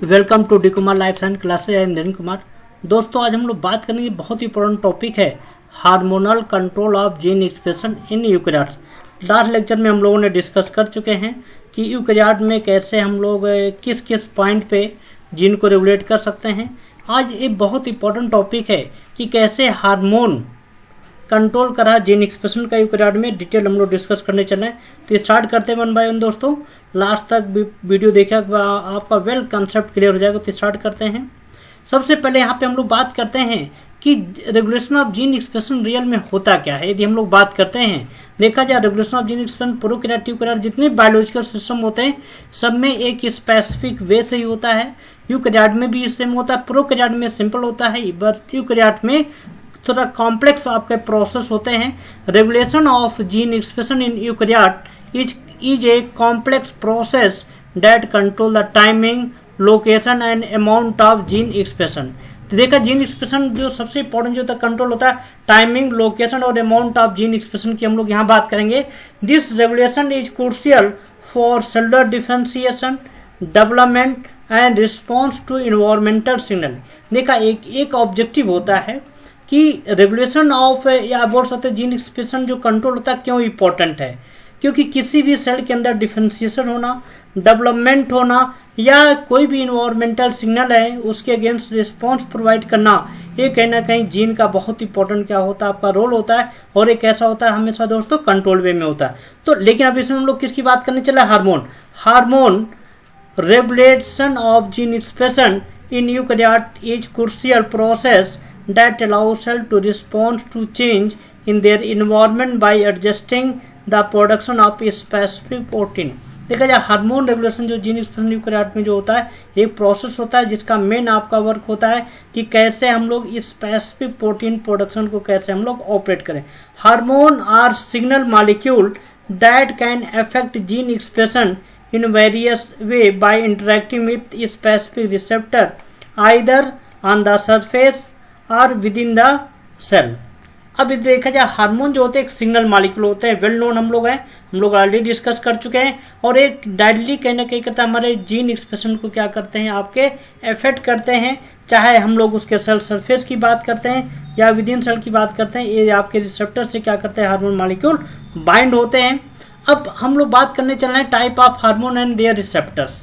Welcome to D Kumar life science classes. I am Narendra Kumar. दोस्तों, आज हम लोग बात करेंगे बहुत ही इंपॉर्टेंट टॉपिक है hormonal control of gene expression in eukaryotes. Last lecture में हम लोगों ने डिस्कस कर चुके हैं कि यूकैरियोट में कैसे हम लोग किस किस पॉइंट पे जीन को रेगुलेट कर सकते हैं। आज एक बहुत इंपॉर्टेंट टॉपिक है कि कैसे हार्मोन कंट्रोल करा जीन एक्सप्रेशन का यूकैरियोट में डिटेल हम लोग डिस्कस करने चले हैं। तो स्टार्ट करते हैं वन बाय वन। दोस्तों, लास्ट तक वीडियो देखा आपका वेल कंसेप्ट क्लियर हो जाएगा। तो स्टार्ट करते हैं। सबसे पहले यहाँ पे हम लोग बात करते हैं कि regulation of gene expression real में होता क्या है। यदि हम लोग बात करते हैं, देखा जाए regulation of gene expression prokaryote eukaryote जितने बायोलॉजिकल सिस्टम होते हैं सब में एक स्पेसिफिक वे से ही होता है। यूकैरियोट में भी सेम होता है, प्रोकैरियोट में सिंपल होता है, बट यूकैरियोट में थोड़ा कॉम्प्लेक्स आपके प्रोसेस होते हैं। Regulation of gene expression in eukaryote is a complex process that control the timing, location and amount of gene expression. तो देखा, जीन एक्सप्रेशन जो सबसे इंपॉर्टेंट जो कंट्रोल होता है, टाइमिंग, लोकेशन और अमाउंट ऑफ जीन एक्सप्रेशन की हम लोग यहाँ बात करेंगे। This regulation is crucial for cellular differentiation, development and response to environmental signal. देखा, एक ऑब्जेक्टिव होता है कि रेगुलेशन ऑफ या बोल सकते जीन एक्सप्रेशन जो कंट्रोल होता है क्यों इंपॉर्टेंट है, क्योंकि किसी भी सेल के अंदर डिफरेंशिएशन होना, डेवलपमेंट होना या कोई भी इन्वायरमेंटल सिग्नल है उसके अगेंस्ट रिस्पांस प्रोवाइड करना, ये कहीं ना कहीं जीन का बहुत इंपॉर्टेंट क्या होता है, आपका रोल होता है। और एक ऐसा होता है हमेशा दोस्तों कंट्रोल वे में होता है। तो लेकिन अब इसमें हम लोग किसकी बात करने चला, hormone regulation of gene expression in eukaryote is crucial process that allows cell to respond to change in their environment by adjusting the production of a specific protein। देखा जाए, हार्मोन रेगुलेशन जो जीन एक्सप्रेशन यूकैरियोट में जो होता है एक process होता है जिसका मेन आपका वर्क होता है कि कैसे हम लोग इस स्पेसिफिक प्रोटीन प्रोडक्शन को कैसे हम लोग ऑपरेट करें। Hormone are signal molecule that can affect gene expression in various way by interacting with specific receptor either on the surface और विद इन द सेल। अब देखा जाए, हार्मोन जो होते हैं एक सिग्नल मॉलिक्यूल होते हैं, वेल नोन हम लोग ऑलरेडी डिस्कस कर चुके हैं। और एक डायरेक्टली कहीं ना कहीं करता है हमारे जीन एक्सप्रेशन को क्या करते हैं, आपके इफेक्ट करते हैं। चाहे हम लोग उसके सेल सरफेस की बात करते हैं या विद इन सेल की बात करते हैं, ये आपके रिसेप्टर से क्या करते हैं, हार्मोन मॉलिक्यूल बाइंड होते हैं। अब हम लोग बात करने चल रहे हैं type of hormone and their receptors.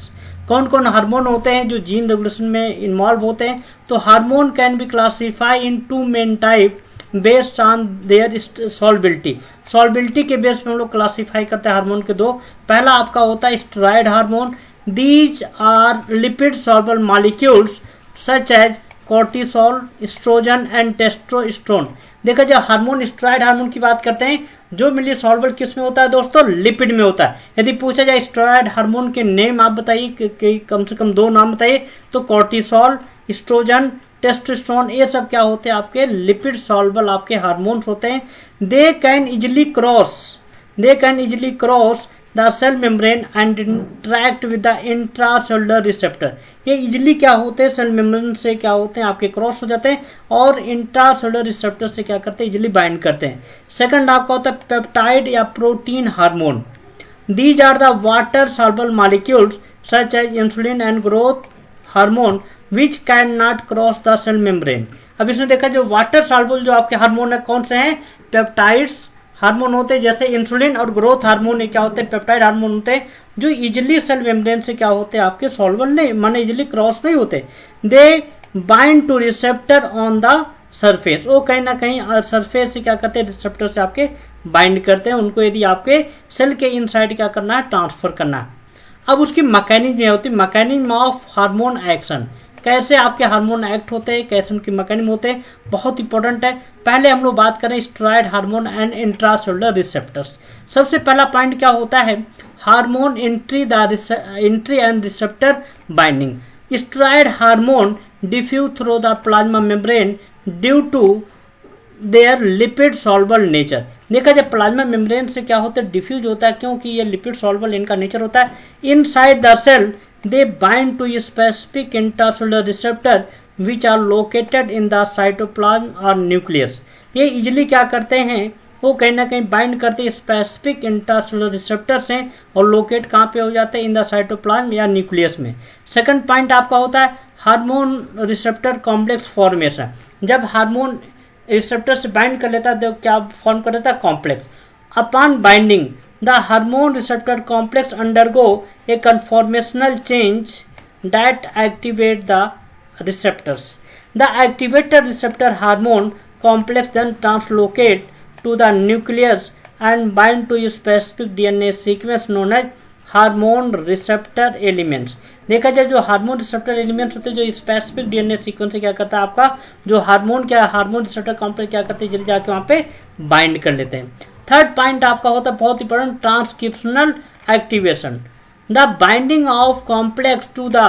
कौन कौन हार्मोन होते हैं जो जीन रेगुलेशन में इन्वॉल्व होते हैं। तो hormone can be classify in two main type based on their solubility के बेस पे हम लोग क्लासिफाई करते हैं हार्मोन के दो। पहला आपका होता है steroid hormone. These are lipid soluble molecules such as cortisol, estrogen and testosterone. देखा जाए, हार्मोन स्टेरॉयड हार्मोन की बात करते हैं जो मिली सॉल्युबल किस में होता है दोस्तों, लिपिड में होता है। यदि पूछा जाए स्टेरॉयड हार्मोन के नेम आप बताइए कि कम से कम दो नाम बताइए, तो कोर्टिसोल, एस्ट्रोजन, टेस्टोस्टेरोन, ये सब क्या होते हैं, आपके लिपिड सॉल्युबल आपके हार्मोन्स होते हैं। They can easily cross the cell membrane and interact with the intracellular receptor. ये इजिली क्या होते हैं, सेल मेम्ब्रेन से क्या होते हैं, आपके क्रॉस हो जाते हैं और इंट्रासेलुलर रिसेप्टर से क्या करते हैं, इजिली बाइंड करते हैं। सेकंड आपका होता है पेप्टाइड या protein hormone. These are the water soluble molecules such as insulin and growth hormone which can not cross the cell membrane. अब इसमें देखा, जो वाटर सॉल्युबल जो आपके हार्मोन है कौन से हैं, पेप्टाइड्स हार्मोन होते हैं, जैसे इंसुलिन और ग्रोथ हार्मोन क्या होते हैं, पेप्टाइड हार्मोन होते हैं जो इजिली सेल मेम्ब्रेन से क्या होते हैं, आपके सॉल्युबल नहीं, माने इजिली क्रॉस नहीं होते। दे bind two receptor on the surface. वो कहीं ना कहीं सरफेस से क्या करते हैं, रिसेप्टर से आपके बाइंड करते हैं उनको, यदि आपके सेल के इनसाइड क्या करना है, ट्रांसफर करना है। अब उसकी मैकेनिज्म ये होती है, मैकेनिज्म ऑफ हार्मोन एक्शन, कैसे आपके हार्मोन एक्ट होते हैं, कैसे उनके मैकेनिज्म होते हैं, बहुत इंपॉर्टेंट है। पहले हम लोग बात करें steroid hormone and intracellular receptors. सबसे पहला पॉइंट क्या होता है, hormone entry and receptor binding. Steroid hormone diffuse through the plasma membrane due to their lipid soluble nature. देखा जाए, प्लाज्मा मेम्ब्रेन से क्या होता है, डिफ्यूज होता है, क्योंकि ये लिपिड सॉल्युबल इनका नेचर होता है। Inside the cell they bind to a specific intracellular receptor which are located in the cytoplasm or nucleus। ये इजिली क्या करते हैं, वो कहीं ना कहीं बाइंड करते स्पेसिफिक इंट्रासेलुलर रिसेप्टर से और लोकेट कहाँ पे हो जाते हैं, इन द साइटोप्लाज्म या न्यूक्लियस में। सेकंड पॉइंट आपका होता है हार्मोन रिसेप्टर कॉम्प्लेक्स फॉर्मेशन। जब हार्मोन रिसेप्टर से बाइंड कर लेता है तो क्या फॉर्म कर देता है, complex. Upon binding the hormone receptor complex undergo A conformational change that activate the receptors. The activated receptor hormone complex then translocate to the nucleus and bind to a specific DNA sequence known as hormone receptor elements. देखा जाए जो hormone receptor elements होते हैं जो specific DNA sequence से क्या करता है, आपका जो हार्मोन रिसेप्टर कॉम्प्लेक्स क्या करते हैं, जल्दी जाके वहां पे बाइंड कर लेते हैं। थर्ड पॉइंट आपका होता है बहुत important, transcriptional activation. The binding of complex to the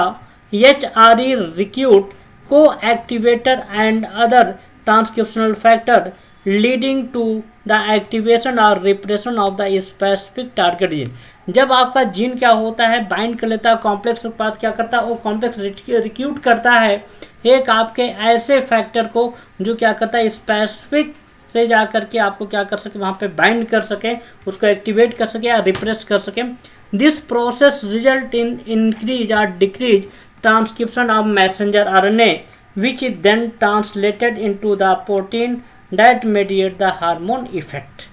HRE recruit coactivator and other transcriptional factor leading to the activation or repression of the specific target gene। जब आपका gene क्या होता है, bind कर लेता है कॉम्प्लेक्स के बाद क्या करता है, वो कॉम्प्लेक्स रिक्रूट करता है एक आपके ऐसे फैक्टर को जो क्या करता है स्पेसिफिक से जा करके आपको क्या कर सके, वहां पे बाइंड कर सके, उसको एक्टिवेट कर सके या रिप्रेस कर सके। This process result in increase और decrease transcription of messenger RNA which is then translated into the protein that mediate the hormone effect।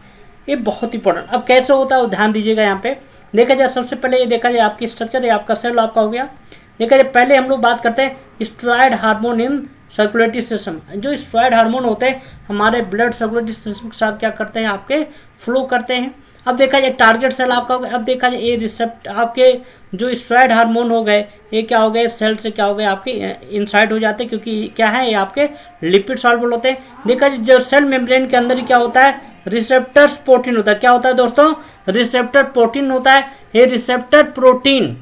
ये बहुत इंपॉर्टेंट। अब कैसे होता है वो ध्यान दीजिएगा। यहाँ पे देखा जाए सबसे पहले ये देखा जाए आपकी स्ट्रक्चर है, आपका सेल आपका हो गया। देखा जाए पहले हम लोग बात करते हैं स्टेरॉयड हार्मोन इन सर्कुलेटरी सिस्टम। जो स्टेरॉयड हार्मोन होते हैं हमारे ब्लड सर्कुलेटरी सिस्टम के साथ क्या करते हैं, आपके फ्लो करते हैं। अब देखा जाए टारगेट सेल आपका हो गया। अब देखा जाए ये रिसेप्ट आपके जो स्टेरॉयड हार्मोन हो गए ये क्या हो गए, सेल से क्या हो गए आपके इनसाइड हो जाते हैं, क्योंकि क्या है ये आपके लिपिड सॉल्युबल होते हैं। देखा जाए जो सेल मेम्ब्रेन के अंदर ही क्या होता है, रिसेप्टर्स प्रोटीन होता है। क्या होता है दोस्तों, रिसेप्टर प्रोटीन होता है। ये रिसेप्टर प्रोटीन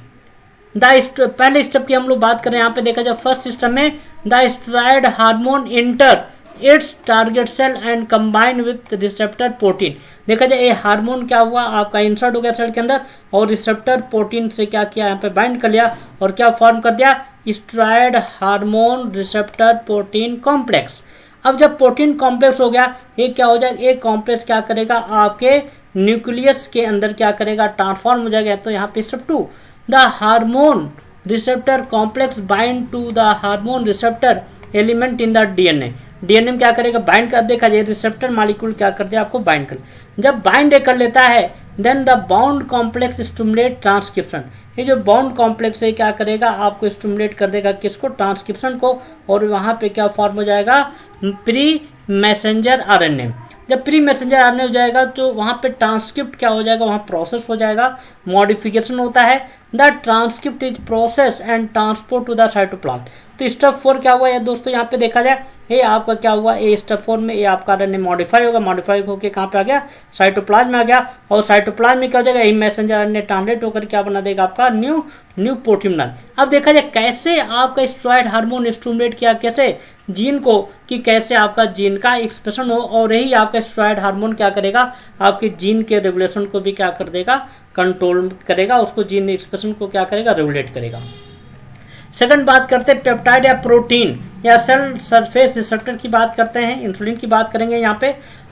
पहले स्टेप की हम लोग बात करें। यहाँ पे देखा जाए फर्स्ट सिस्टम में the steroid hormone enter its target cell and combine with receptor protein. देखा जाए ये हार्मोन क्या हुआ, आपका इंसर्ट हो गया सेल के अंदर और रिसेप्टर प्रोटीन से क्या किया, यहाँ पे बाइंड कर लिया और क्या फॉर्म कर दिया, steroid hormone receptor protein complex. अब जब प्रोटीन कॉम्प्लेक्स हो गया ये क्या हो जाएगा, ये कॉम्प्लेक्स क्या करेगा, आपके न्यूक्लियस के अंदर क्या करेगा, ट्रांसफॉर्म हो जाएगा। तो यहाँ पे step 2 the hormone receptor complex bind to the hormone receptor element in the DNA. DNA में क्या करेगा, बाइंड कर। देखा जाए रिसेप्टर मॉलिक्यूल क्या करते हैं, आपको बाइंड कर। जब बाइंड कर लेता है then the bound complex stimulate transcription. ये जो बाउंड कॉम्प्लेक्स है क्या करेगा, आपको स्टिमुलेट कर देगा किसको, ट्रांसक्रिप्शन को। और वहां पे क्या फॉर्म हो जाएगा, प्री मैसेंजर RNA। जब प्री मैसेंजर RNA हो जाएगा तो वहां पे ट्रांसक्रिप्ट क्या हो जाएगा, वहां प्रोसेस हो जाएगा, मॉडिफिकेशन होता है। The transcript is process and transport to the cytoplasm. तो स्टेप 4 क्या हुआ है दोस्तों, यहाँ पे देखा जाए ये आपका क्या हुआ, ये स्टेप 4 में ये आपका RNA मॉडिफाई होगा, मॉडिफाई होकर कहाँ पे आ गया, साइटोप्लाज्म में आ गया। और साइटोप्लाज्म में क्या हो जाएगा, यही मैसेंजर RNA ट्रांसलेट होकर क्या बना देगा, आपका न्यू प्रोटीन बना। अब देखा जाए कैसे आपका स्टेरॉयड हार्मोन स्टिमुलेट किया, कैसे जीन को, कि कैसे आपका जीन का एक्सप्रेशन हो। और यही आपका स्टेरॉयड हार्मोन क्या करेगा, आपके जीन के रेगुलेशन को भी क्या कर देगा, कंट्रोल करेगा, उसको जीन एक्सप्रेशन को क्या करेगा, रेगुलेट करेगा। सेकंड बात करते हैं पेप्टाइड या प्रोटीन या सेल सरफेस रिसेप्टर की बात करते हैं, इंसुलिन की बात करेंगे। यहाँ पे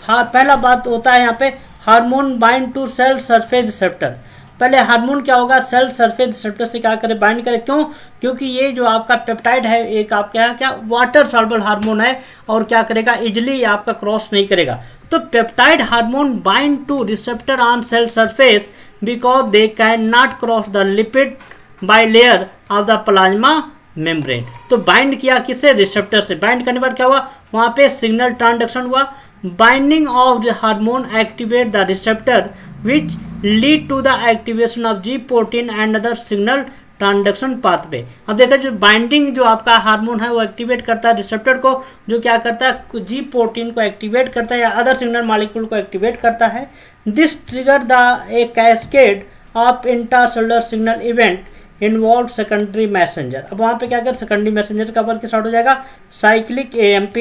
पहला बात होता है यहाँ पे hormone bind to cell surface receptor. पहले हार्मोन क्या होगा, सेल सरफेस रिसेप्टर से क्या करे, बाइंड करे। क्यों, क्योंकि ये जो आपका पेप्टाइड है एक आपका क्या वाटर सॉल्युबल हार्मोन है और क्या करेगा, इजिली आपका क्रॉस नहीं करेगा। तो peptide hormone bind two receptor on sale surface because they can not cross the lipid by layer of the plasma membrane. तो बाइंड किया किससे, रिसेप्टर से। बाइंड करने पर क्या हुआ, वहां पे सिग्नल ट्रांसडक्शन हुआ। Binding of the hormone activate the receptor which lead to the activation of G protein and other signal transduction pathway. अब देखा जो बाइंडिंग जो आपका हार्मोन है वो एक्टिवेट करता है रिसेप्टर को, जो क्या करता है, जी प्रोटीन को एक्टिवेट करता है या अदर सिग्नल मॉलिक्यूल को एक्टिवेट करता है। This trigger the A cascade of intracellular signal event involve secondary messenger. अब वहां पे क्या कर, सेकेंडरी मैसेंजर का वर्क स्टार्ट हो जाएगा। Cyclic AMP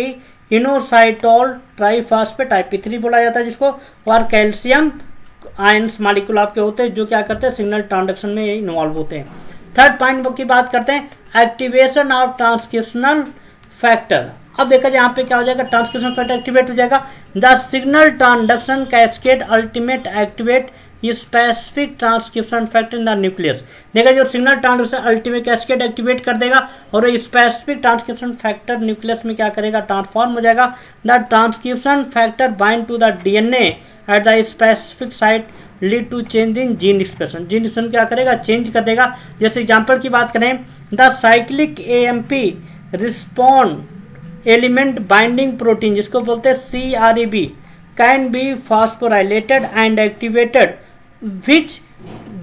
inositol triphosphate IP3 बोला जाता है जिसको, और कैल्शियम आयंस मॉलिक्यूल आपके होते हैं जो क्या करते हैं, सिग्नल ट्रांसडक्शन में इन्वॉल्व होते हैं। थर्ड पॉइंट की बात करते हैं एक्टिवेशन ऑफ ट्रांसक्रिप्शनल फैक्टर। अब देखा जाए यहाँ पे क्या हो जाएगा, ट्रांसक्रिप्शन फैक्टर एक्टिवेट हो जाएगा। The signal transduction cascade ultimate activate specific transcription factor in the nucleus. देखा जो signal transduction ultimate cascade activate कर देगा और स्पेसिफिक ट्रांसक्रिप्शन फैक्टर न्यूक्लियस में क्या करेगा, ट्रांसफॉर्म हो जाएगा। The transcription factor bind to the DNA at the specific site lead to change in gene expression. Gene expression क्या करेगा, चेंज कर देगा। जैसे एग्जाम्पल की बात करें, the cyclic AMP respond element binding protein, जिसको बोलते हैं CREB, can be phosphorylated and activated which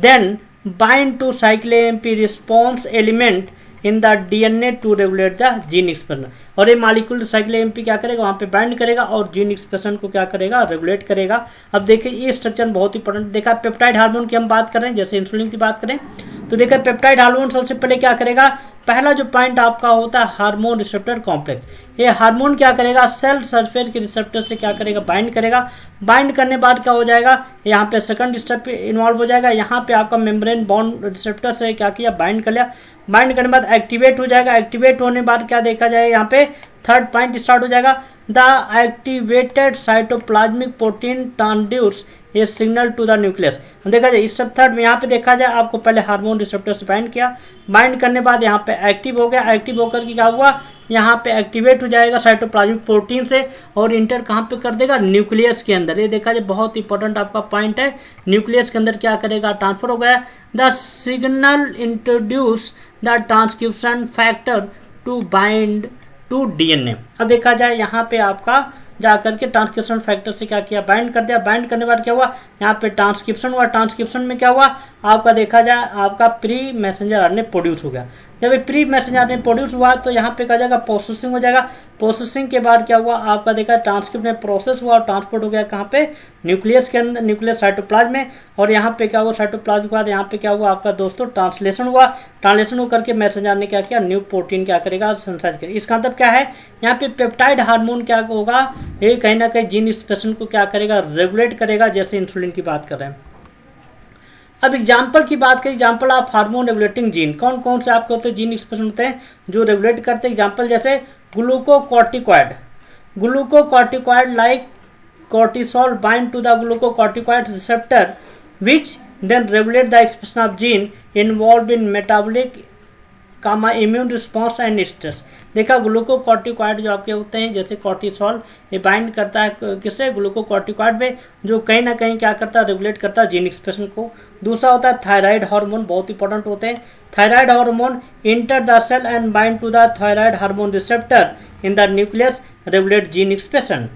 then bind to cyclic AMP response element in the DNA to regulate the gene expression। और ये मॉलिक्यूल साइक्लिक एमपी क्या करेगा, वहां पे bind करेगा और जीन एक्सप्रेशन को क्या करेगा, रेगुलेट करेगा। अब देखिए ये स्ट्रक्चर बहुत इंपॉर्टेंट। देखा पेप्टाइड हार्मोन की हम बात करें, जैसे इंसुलिन की बात करें तो देखा पेप्टाइड हार्मोन सबसे पहले क्या करेगा, पहला जो पॉइंट आपका होता है हार्मोन रिसेप्टर कॉम्प्लेक्स। ये हार्मोन क्या करेगा, सेल सरफेस के रिसेप्टर से क्या करेगा, बाइंड करेगा। बाइंड करने बाद क्या हो जाएगा, यहाँ पे सेकंड स्टेप इन्वॉल्व हो जाएगा। यहाँ पे आपका मेम्ब्रेन बॉन्ड रिसेप्टर से क्या किया, बाइंड कर लिया। बाइंड करने बाद एक्टिवेट हो जाएगा। एक्टिवेट होने बाद क्या देखा जाएगा, यहाँ पे थर्ड पॉइंट स्टार्ट हो जाएगा। The activated cytoplasmic protein transduce a signal to the nucleus. देखा जाए स्टेप थर्ड में यहाँ पे देखा जाए आपको पहले हार्मोन रिसेप्टर से बाइंड किया। बाइंड करने बाद यहाँ पे एक्टिव हो गया। एक्टिव होकर के क्या हुआ, यहाँ पे एक्टिवेट हो जाएगा साइटोप्लाज्मिक प्रोटीन से और इंटर कहाँ पे कर देगा, न्यूक्लियस के अंदर। ये देखा जाए बहुत इंपॉर्टेंट आपका पॉइंट है। न्यूक्लियस के अंदर क्या करेगा, ट्रांसफर हो गया। The signal introduce the transcription factor to bind to DNA. अब देखा जाए यहाँ पे आपका जाकर के ट्रांसक्रिप्शन फैक्टर से क्या किया, बाइंड कर दिया। बाइंड करने के बाद क्या हुआ, यहाँ पे ट्रांसक्रिप्शन हुआ। ट्रांसक्रिप्शन में क्या हुआ आपका, देखा जाए आपका प्री मैसेंजर आरएनए प्रोड्यूस हो गया। जब ये प्री मैसेंजर आरएनए प्रोड्यूस हुआ तो यहाँ पे क्या जाएगा, प्रोसेसिंग हो जाएगा। प्रोसेसिंग के बाद क्या हुआ आपका, देखा ट्रांसक्रिप्ट में प्रोसेस हुआ और ट्रांसपोर्ट हो गया कहाँ पे, न्यूक्लियस के अंदर, न्यूक्लियस साइटोप्लाज्म में। और यहाँ पे क्या हुआ, साइटोप्लाज्म के बाद यहाँ पे क्या हुआ आपका दोस्तों, ट्रांसलेशन हुआ। ट्रांसलेशन होकर के मैसेंजर ने क्या किया, न्यू प्रोटीन क्या करेगा, सिंथेसाइज करेगा। इसका मतलब क्या है, यहाँ पे पेप्टाइड हार्मोन क्या होगा, ये कहीं ना कहीं जीन एक्सप्रेशन को क्या करेगा, रेगुलेट करेगा, जैसे इंसुलिन की बात कर रहे हैं। अब एग्जाम्पल की बात करें, example of hormone regulating gene, कौन कौन से आपके होते हैं, जीन एक्सप्रेशन होते हैं जो रेगुलेट करते हैं। एग्जाम्पल जैसे glucocorticoid, glucocorticoid like cortisol bind to the glucocorticoid receptor which then regulate the expression of gene involved in metabolic immune response and stress. देखा ग्लूकोकॉर्टिकॉइड जो आपके होते हैं जैसे कॉर्टिसोल, ये बाइंड करता है किससे, ग्लूकोकॉर्टिकॉइड में, जो कहीं ना कहीं क्या करता है, रेगुलेट करता है जीन एक्सप्रेशन को। दूसरा होता है थायराइड हार्मोन, बहुत इंपॉर्टेंट होते हैं। Thyroid hormone enter the cell and bind to the thyroid hormone receptor in the nucleus, regulate gene expression,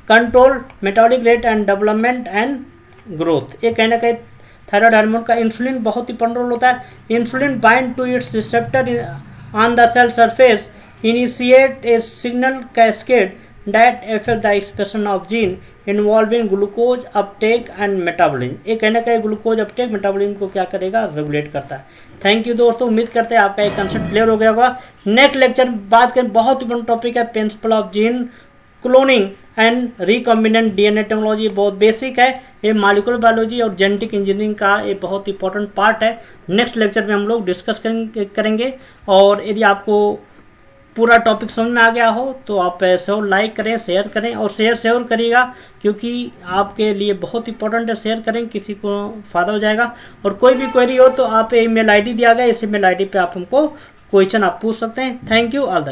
control metabolic rate and development and growth. ये कहीं ना कहीं थायराइड हार्मोन का। इंसुलिन बहुत important role होता है। Insulin bind to its receptor on the cell surface, initiate a signal cascade that affect the expression of gene involving glucose uptake and metabolism. ये कहीं ना कहीं ग्लूकोज अपटेक मेटाबॉलिज्म को क्या करेगा, रेगुलेट करता है। थैंक यू दोस्तों, उम्मीद करते हैं आपका एक कंसेप्ट क्लियर हो गया होगा। नेक्स्ट लेक्चर बात करें, बहुत इंपॉर्टेंट टॉपिक है principle of gene cloning and recombinant DNA technology. बहुत बेसिक है ये, मॉलिक्यूलर बायोलॉजी और जेनेटिक इंजीनियरिंग का एक बहुत इंपॉर्टेंट पार्ट है। नेक्स्ट लेक्चर में हम लोग डिस्कस करेंगे। और यदि आपको पूरा टॉपिक समझ में आ गया हो तो आप ऐसे लाइक करें, शेयर करें और शेयर करिएगा, क्योंकि आपके लिए बहुत इंपॉर्टेंट है। शेयर करें, किसी को फायदा हो जाएगा। और कोई भी क्वेरी हो तो आप ईमेल आईडी दिया गया, इस ईमेल आईडी पे आप हमको क्वेश्चन आप पूछ सकते हैं। Thank you, all the best.